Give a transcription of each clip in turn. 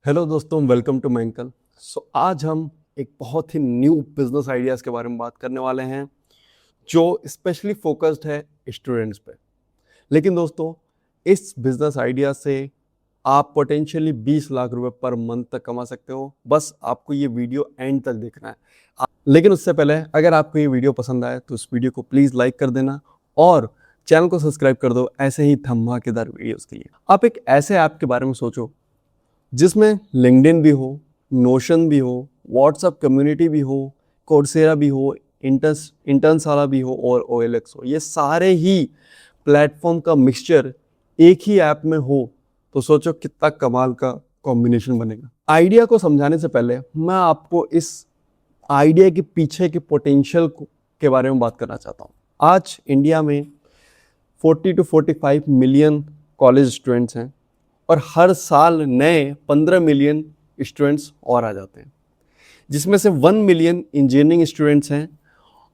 Hello दोस्तों, welcome to मैंकल। आज हम एक बहुत ही न्यू बिजनेस आइडियाज़ के बारे में बात करने वाले हैं जो स्पेशली फोकस्ड है स्टूडेंट्स पे। लेकिन दोस्तों, इस बिजनेस आइडिया से आप पोटेंशियली 20 लाख रुपए पर मंथ तक कमा सकते हो। बस आपको ये वीडियो एंड तक देखना है। लेकिन उससे पहले अगर आपको ये वीडियो पसंद आए तो इस वीडियो को प्लीज़ लाइक कर देना और चैनल को सब्सक्राइब कर दो ऐसे ही धमाकेदार वीडियोस के लिए। आप एक ऐसे ऐप के बारे में सोचो जिसमें लिंक्डइन भी हो, नोशन भी हो, व्हाट्सएप कम्युनिटी भी हो, कोर्सेरा भी हो, इंटर्नशाला भी हो और OLX हो। ये सारे ही प्लेटफॉर्म का मिक्सचर एक ही ऐप में हो तो सोचो कितना कमाल का कॉम्बिनेशन बनेगा। आइडिया को समझाने से पहले मैं आपको इस आइडिया के पीछे के पोटेंशियल के बारे में बात करना चाहता हूँ। आज इंडिया में 40 to 45 मिलियन कॉलेज स्टूडेंट्स हैं और हर साल नए 15 मिलियन स्टूडेंट्स और आ जाते हैं, जिसमें से 1 मिलियन इंजीनियरिंग स्टूडेंट्स हैं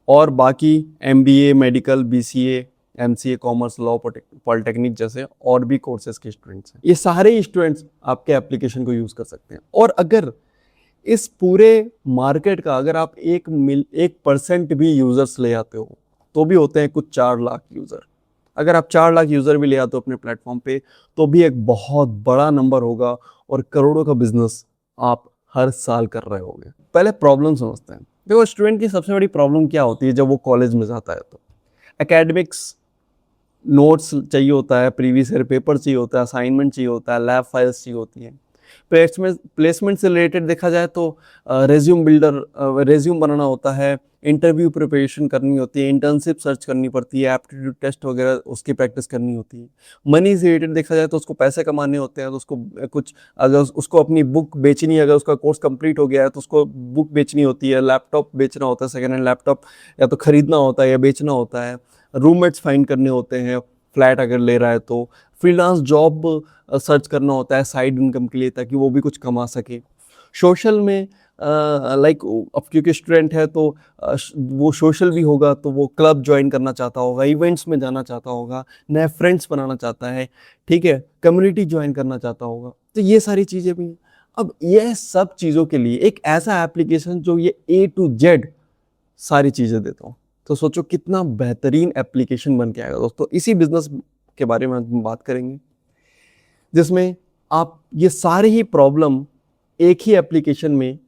और बाकी MBA, medical, BCA, MCA, commerce, law, polytechnic जैसे और भी कोर्सेज के स्टूडेंट्स हैं। ये सारे स्टूडेंट्स आपके एप्लीकेशन को यूज़ कर सकते हैं। और अगर इस पूरे मार्केट का अगर आप 1% भी यूज़र्स ले आते हो तो भी होते हैं कुछ 4 लाख यूज़र। अगर आप 4 लाख यूज़र भी ले आते हो अपने प्लेटफॉर्म पे तो भी एक बहुत बड़ा नंबर होगा और करोड़ों का बिजनेस आप हर साल कर रहे होगे। पहले प्रॉब्लम समझते हैं। देखो, स्टूडेंट की सबसे बड़ी प्रॉब्लम क्या होती है जब वो कॉलेज में जाता है तो एकेडमिक्स नोट्स चाहिए होता है, प्रीवियस ईयर पेपर चाहिए होता है, असाइनमेंट चाहिए होता है, लैब फाइल्स चाहिए होती हैं। प्लेसमेंट से रिलेटेड देखा जाए तो रेज्यूम बनाना होता है, इंटरव्यू प्रिपरेशन करनी होती है, इंटर्नशिप सर्च करनी पड़ती है, एप्टीट्यूड टेस्ट वगैरह उसकी प्रैक्टिस करनी होती है। मनी से रिलेटेड देखा जाए तो उसको पैसे कमाने होते हैं, तो उसको कुछ अगर उसको अपनी बुक बेचनी है, अगर उसका कोर्स कंप्लीट हो गया है तो उसको बुक बेचनी होती है, लैपटॉप बेचना होता है, सेकेंड हैंड लैपटॉप या तो खरीदना होता है या बेचना होता है, रूममेट्स फाइंड करने होते हैं, फ्लैट अगर ले रहा है तो फ्रीलांस जॉब सर्च करना होता है साइड इनकम के लिए ताकि वो भी कुछ कमा सके। सोशल में लाइक अब क्योंकि स्टूडेंट है तो वो सोशल भी होगा तो वो क्लब ज्वाइन करना चाहता होगा, इवेंट्स में जाना चाहता होगा, नए फ्रेंड्स बनाना चाहता है, ठीक है, कम्युनिटी ज्वाइन करना चाहता होगा। तो ये सारी चीज़ें भी हैं। अब ये सब चीज़ों के लिए एक ऐसा एप्लीकेशन जो ये A to Z सारी चीज़ें देता हूँ, तो सोचो कितना बेहतरीन एप्लीकेशन बन के आएगा दोस्तों। इसी बिजनेस के बारे में हम बात करेंगे जिसमें आप ये सारे ही प्रॉब्लम एक ही एप्लीकेशन में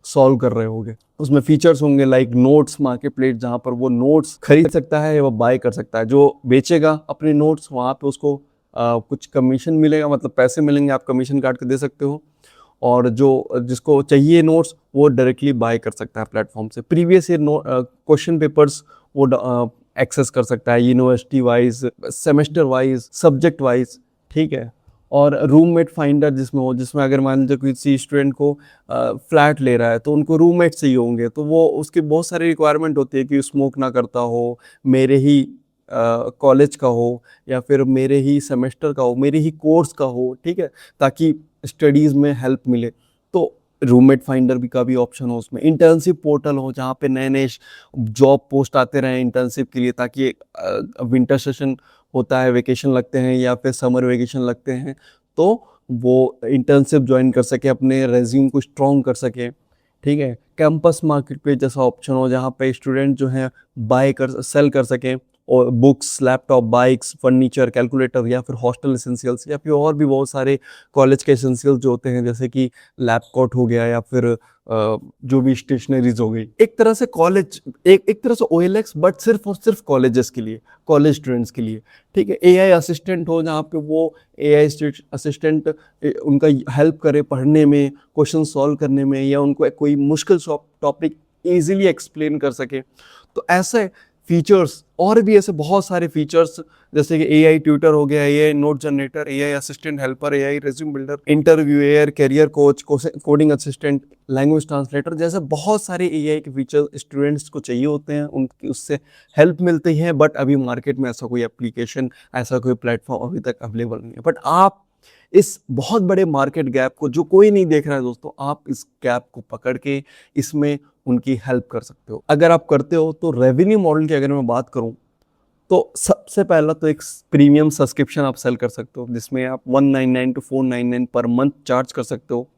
सॉल्व कर रहे होंगे। उसमें फीचर्स होंगे लाइक नोट्स मार्केट प्लेस, जहाँ पर वो नोट्स खरीद सकता है या वो बाय कर सकता है। जो बेचेगा अपने नोट्स वहाँ पे उसको कुछ कमीशन मिलेगा, मतलब पैसे मिलेंगे, आप कमीशन काट के दे सकते हो। और जो जिसको चाहिए नोट्स वो डायरेक्टली बाय कर सकता है प्लेटफॉर्म से। प्रीवियस ईयर क्वेश्चन पेपर्स वो एक्सेस कर सकता है university wise, semester wise, subject wise, ठीक है। और रूममेट फाइंडर जिसमें अगर मान लीजिए किसी स्टूडेंट को फ्लैट ले रहा है तो उनको रूममेट चाहिए होंगे, तो वो उसकी बहुत सारी रिक्वायरमेंट होती है कि स्मोक ना करता हो, मेरे ही कॉलेज का हो या फिर मेरे ही सेमेस्टर का हो, मेरे ही कोर्स का हो, ठीक है, ताकि स्टडीज़ में हेल्प मिले। तो रूममेट फाइंडर भी का भी ऑप्शन हो उसमें। इंटर्नशिप पोर्टल हो जहाँ पे नए नए जॉब पोस्ट आते रहें इंटर्नशिप के लिए, ताकि विंटर सेशन होता है, वेकेशन लगते हैं या फिर समर वेकेशन लगते हैं, तो वो इंटर्नशिप ज्वाइन कर सके, अपने रेज्यूम को स्ट्रॉन्ग कर सके, ठीक है। कैंपस मार्केट प्लेस जैसा ऑप्शन हो जहाँ पे स्टूडेंट जो है सेल कर सकें और books, laptop, bikes, furniture, calculator या फिर हॉस्टल एसेंशियल्स या फिर और भी बहुत सारे कॉलेज के एसेंशियल्स जो होते हैं, जैसे कि लैब कोट हो गया या फिर जो भी स्टेशनरीज हो गई। एक तरह से कॉलेज एक तरह से OLX बट सिर्फ और सिर्फ कॉलेजेस के लिए, कॉलेज स्टूडेंट्स के लिए, ठीक है। AI असिस्टेंट हो जहाँ पे वो AI असिस्टेंट उनका हेल्प करे पढ़ने में, क्वेश्चन सॉल्व करने में, या उनको कोई मुश्किल टॉपिक ईजिली एक्सप्लेन कर सके। तो ऐसे फीचर्स और भी ऐसे बहुत सारे फीचर्स जैसे कि AI ट्यूटर हो गया, AI note generator, AI assistant helper, AI resume builder, interview air, career coach, coding assistant, language translator, जैसे बहुत सारे AI के फीचर्स स्टूडेंट्स को चाहिए होते हैं, उनकी उससे हेल्प मिलती है। बट अभी मार्केट में ऐसा कोई एप्लीकेशन, ऐसा कोई प्लेटफॉर्म अभी तक अवेलेबल नहीं है। बट आप इस बहुत बड़े मार्केट गैप को, जो कोई नहीं देख रहा है दोस्तों, आप इस गैप को पकड़ के इसमें उनकी हेल्प कर सकते हो। अगर आप करते हो तो रेवेन्यू मॉडल की अगर मैं बात करूं तो सबसे पहला तो एक प्रीमियम सब्सक्रिप्शन आप सेल कर सकते हो, जिसमें आप 199 to 499 पर मंथ चार्ज कर सकते हो।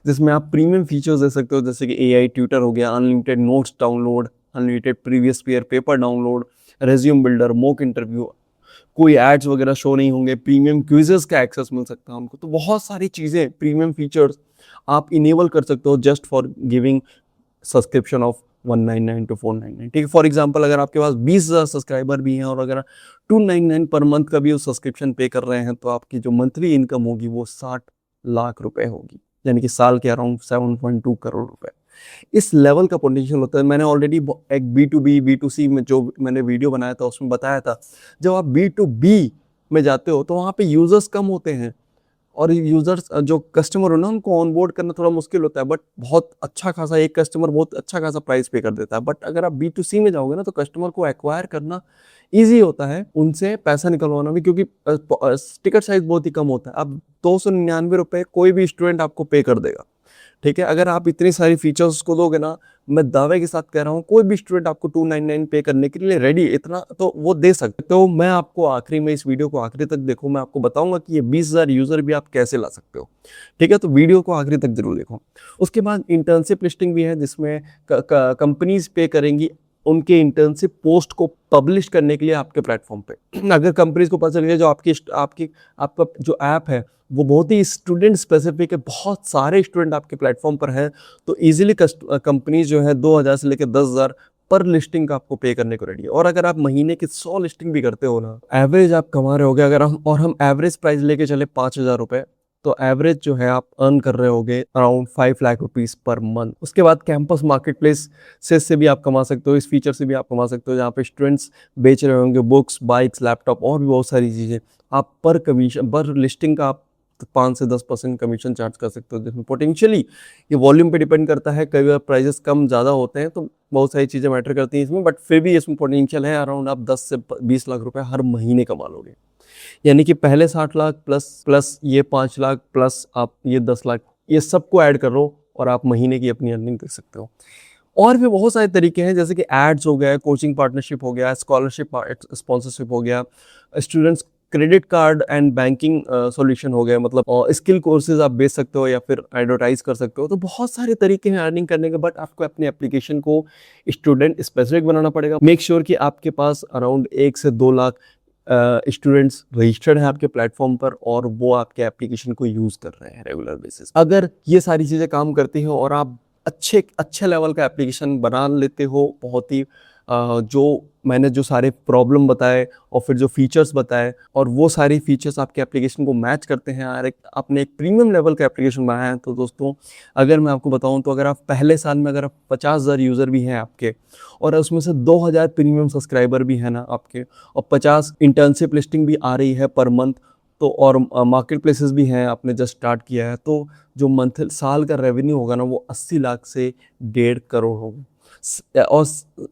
जिसमें आप प्रीमियम फीचर्स दे सकते हो, जैसे कि एआई ट्यूटर हो गया, unlimited notes download, unlimited previous year paper download, resume builder, mock interview, कोई एड्स वगैरह शो नहीं होंगे, प्रीमियम क्विजेस का एक्सेस मिल सकता है उनको। तो बहुत सारी चीज़ें, प्रीमियम फीचर्स आप इनेबल कर सकते हो just for giving subscription of 199 to 499। ठीक है, फॉर एग्जांपल अगर आपके पास 20,000 सब्सक्राइबर भी हैं और अगर 299 पर मंथ का भी उस सब्सक्रिप्शन पे कर रहे हैं, तो आपकी जो मंथली इनकम होगी वो 60 लाख रुपए होगी, यानी कि साल के अराउंड 7.2 करोड़ रुपए। इस लेवल का पोटेंशियल होता है। मैंने ऑलरेडी एक B2B B2C में जो मैंने वीडियो बनाया था उसमें बताया था, जब आप B2B में जाते हो तो वहाँ पे यूजर्स कम होते हैं और यूजर्स जो कस्टमर हो ना उनको ऑनबोर्ड करना थोड़ा मुश्किल होता है, बट बहुत अच्छा खासा एक कस्टमर बहुत अच्छा खासा प्राइस पे कर देता है। बट अगर आप B2C में जाओगे ना तो कस्टमर को एक्वायर करना ईजी होता है, उनसे पैसा निकलवाना भी, क्योंकि टिकट साइज बहुत ही कम होता है। अब 299 रुपये कोई भी स्टूडेंट आपको पे कर देगा। ठीक है, अगर आप इतनी सारी फीचर्स को दोगे ना, मैं दावे के साथ कह रहा हूँ कोई भी स्टूडेंट आपको 299 पे करने के लिए रेडी, इतना तो वो दे सकते। तो मैं आपको आखिरी में, इस वीडियो को आखिरी तक देखो, मैं आपको बताऊंगा कि ये 20,000 यूजर भी आप कैसे ला सकते हो। ठीक है, तो वीडियो को आखिरी तक जरूर देखो। उसके बाद इंटर्नशिप लिस्टिंग भी है, जिसमें कंपनीज पे करेंगी उनके इंटर्नशिप पोस्ट को पब्लिश करने के लिए आपके प्लेटफॉर्म पे। अगर कंपनीज को पता चल गया जो आपका जो ऐप है वो बहुत ही स्टूडेंट स्पेसिफिक है, बहुत सारे स्टूडेंट आपके प्लेटफॉर्म पर हैं, तो इजीली कंपनीज जो है 2,000 से लेकर 10,000 पर लिस्टिंग का आपको पे करने को रेडी है। और अगर आप महीने की 100 लिस्टिंग भी करते हो ना, एवरेज आप कमा रहे होगे, अगर हम एवरेज प्राइस लेके चले 5,000 रुपए, तो एवरेज जो है आप अर्न कर रहे होगे around 5 lakh rupees per month. उसके बाद कैंपस मार्केट प्लेस से भी आप कमा सकते हो, इस फीचर से भी आप कमा सकते हो, जहाँ पे स्टूडेंट्स बेच रहे होंगे बुक्स, बाइक्स, लैपटॉप और भी बहुत सारी चीज़ें। आप पर लिस्टिंग का आप 5 से 10% कमीशन चार्ज कर सकते हो, जिसमें पोटेंशियली ये वॉल्यूम पे डिपेंड करता है, कई बार प्राइजेस कम ज़्यादा होते हैं, तो बहुत सारी चीज़ें मैटर करती हैं इसमें, बट फिर भी इसमें पोटेंशियल है, अराउंड आप 10 से 20 लाख रुपए हर महीने कमा लोगे। यानी कि पहले 60 लाख प्लस ये 5 लाख प्लस आप ये 10 लाख, ये सबको ऐड कर लो और आप महीने की अपनी अर्निंग कर सकते हो। और भी बहुत सारे तरीके हैं, जैसे कि एड्स हो गया, कोचिंग पार्टनरशिप हो गया, स्कॉलरशिप स्पॉन्सरशिप हो गया, students credit card and banking solution हो गया, मतलब स्किल कोर्सेज आप बेच सकते हो या फिर एडवर्टाइज कर सकते हो। तो बहुत सारे तरीके हैं अर्निंग करने के, बट आपको अपने एप्लीकेशन को स्टूडेंट स्पेसिफिक बनाना पड़ेगा। मेक श्योर कि आपके पास अराउंड 1 से 2 लाख स्टूडेंट्स रजिस्टर्ड हैं आपके प्लेटफॉर्म पर और वो आपके एप्लीकेशन को यूज कर रहे हैं रेगुलर बेसिस। अगर ये सारी चीजें काम करती हैं और आप अच्छे लेवल का एप्लीकेशन बना लेते हो, बहुत ही जो मैंने जो सारे प्रॉब्लम बताए और फिर जो फीचर्स बताए, और वो सारी फीचर्स आपके एप्लीकेशन को मैच करते हैं और आपने एक प्रीमियम लेवल का एप्लीकेशन बनाया है, तो दोस्तों अगर मैं आपको बताऊं तो अगर आप पहले साल में अगर 50,000 यूज़र भी हैं आपके और उसमें से 2,000 प्रीमियम सब्सक्राइबर भी हैं ना आपके, और 50 इंटर्नशिप लिस्टिंग भी आ रही है पर मंथ, तो और मार्केट प्लेसेस भी हैं, आपने जस्ट स्टार्ट किया है, तो जो मंथ साल का रेवेन्यू होगा ना वो 80 लाख से 1.5 करोड़ होगा। और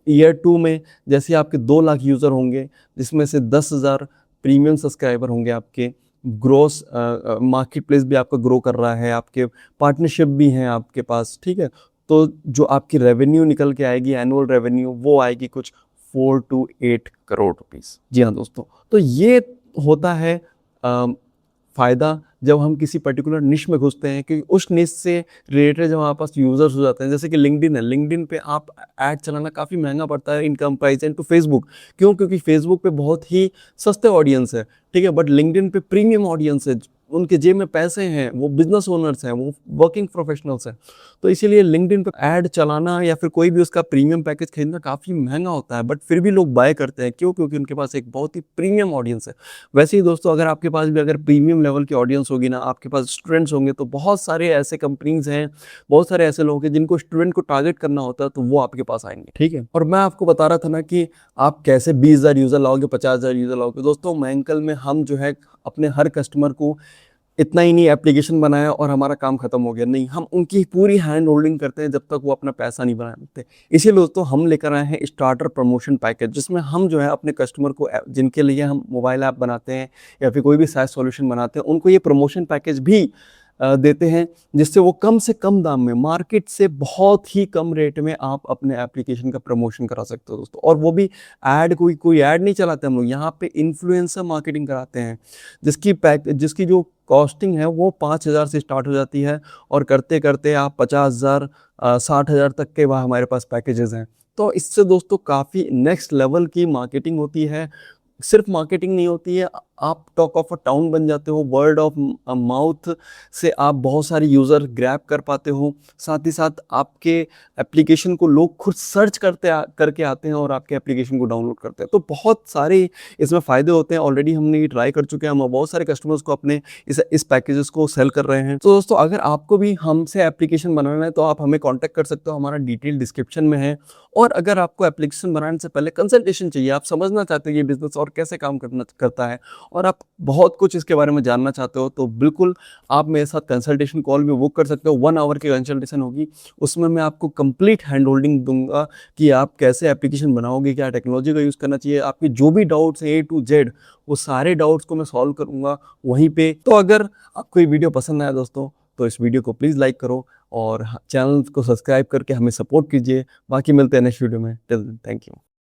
ईयर 2 में जैसे आपके 2 लाख यूज़र होंगे, जिसमें से 10,000 प्रीमियम सब्सक्राइबर होंगे आपके, ग्रोस मार्केट प्लेस भी आपका ग्रो कर रहा है, आपके पार्टनरशिप भी हैं आपके पास। ठीक है, तो जो आपकी रेवेन्यू निकल के आएगी, एनुअल रेवेन्यू, वो आएगी कुछ 4 to 8 करोड़ रुपीस। जी हाँ दोस्तों, तो ये होता है फ़ायदा जब हम किसी पर्टिकुलर निश में घुसते हैं, क्योंकि उस निश से रिलेटेड जब हमारे पास यूज़र्स हो जाते हैं, जैसे कि लिंक्डइन है, लिंक्डइन पे आप ऐड चलाना काफ़ी महंगा पड़ता है इन कंपैरिजन टू फेसबुक। क्यों? क्योंकि फेसबुक पे बहुत ही सस्ते ऑडियंस है, ठीक है, बट लिंक्डइन पे प्रीमियम ऑडियंस है, उनके जेब में पैसे हैं, वो बिजनेस ओनर्स हैं, वो वर्किंग प्रोफेशनल्स हैं, तो इसीलिए लिंक्डइन पे ऐड चलाना या फिर कोई भी उसका प्रीमियम पैकेज खरीदना काफ़ी महंगा होता है, बट फिर भी लोग बाय करते हैं। क्यों? क्योंकि उनके पास एक बहुत ही प्रीमियम ऑडियंस है। वैसे ही दोस्तों, अगर आपके पास भी अगर प्रीमियम लेवल की ऑडियंस होगी ना, आपके पास स्टूडेंट्स होंगे, तो बहुत सारे ऐसे कंपनीज हैं, बहुत सारे ऐसे लोग हैं जिनको स्टूडेंट को टारगेट करना होता है, तो वो आपके पास आएंगे। ठीक है, और मैं आपको बता रहा था ना कि आप कैसे 20,000 यूज़र लाओगे, 50,000 यूज़र लाओगे। दोस्तों मैंकल में हम जो है अपने हर कस्टमर को इतना ही नहीं एप्लीकेशन बनाया और हमारा काम खत्म हो गया, नहीं, हम उनकी पूरी हैंड होल्डिंग करते हैं जब तक वो अपना पैसा नहीं बना देते। इसीलिए दोस्तों हम लेकर आए हैं स्टार्टर प्रमोशन पैकेज, जिसमें हम जो है अपने कस्टमर को, जिनके लिए हम मोबाइल ऐप बनाते हैं या फिर कोई भी SaaS सॉल्यूशन बनाते हैं, उनको ये प्रमोशन पैकेज भी देते हैं, जिससे वो कम से कम दाम में, मार्केट से बहुत ही कम रेट में आप अपने एप्लीकेशन का प्रमोशन करा सकते हो दोस्तों। और वो भी ऐड, कोई ऐड नहीं चलाते हम लोग, यहाँ पे इन्फ्लुएंसर मार्केटिंग कराते हैं, जिसकी जो कॉस्टिंग है वो 5,000 से स्टार्ट हो जाती है और करते करते आप 50,000 60,000 तक के वह हमारे पास पैकेजेस हैं। तो इससे दोस्तों काफ़ी नेक्स्ट लेवल की मार्केटिंग होती है। सिर्फ मार्केटिंग नहीं होती है, आप टॉक ऑफ अ टाउन बन जाते हो, वर्ड ऑफ माउथ से आप बहुत सारे यूज़र ग्रैब कर पाते हो। साथ ही साथ आपके एप्लीकेशन को लोग खुद सर्च करके आते हैं और आपके एप्लीकेशन को डाउनलोड करते हैं। तो बहुत सारे इसमें फ़ायदे होते हैं। ऑलरेडी हमने ये ट्राई कर चुके हैं, हम बहुत सारे कस्टमर्स को अपने इस पैकेजेस को सेल कर रहे हैं। तो दोस्तों अगर आपको भी हमसे एप्लीकेशन बनाना है तो आप हमें कॉन्टैक्ट कर सकते हो, हमारा डिटेल डिस्क्रिप्शन में है। और अगर आपको एप्लीकेशन बनाने से पहले कंसल्टेशन चाहिए, आप समझना चाहते हो ये बिज़नेस और कैसे काम करता है और आप बहुत कुछ इसके बारे में जानना चाहते हो, तो बिल्कुल आप मेरे साथ कंसल्टेशन कॉल भी बुक कर सकते हो। 1 आवर की कंसल्टेशन होगी, उसमें मैं आपको कंप्लीट हैंड होल्डिंग दूंगा कि आप कैसे एप्लीकेशन बनाओगे, क्या टेक्नोलॉजी का यूज़ करना चाहिए, आपके जो भी डाउट्स हैं A to Z वो सारे डाउट्स को मैं सॉल्व करूंगा वहीं पे। तो अगर आपको ये वीडियो पसंद आया दोस्तों तो इस वीडियो को प्लीज़ लाइक करो और चैनल को सब्सक्राइब करके हमें सपोर्ट कीजिए। बाकी मिलते हैं नेक्स्ट वीडियो में। Till then thank you.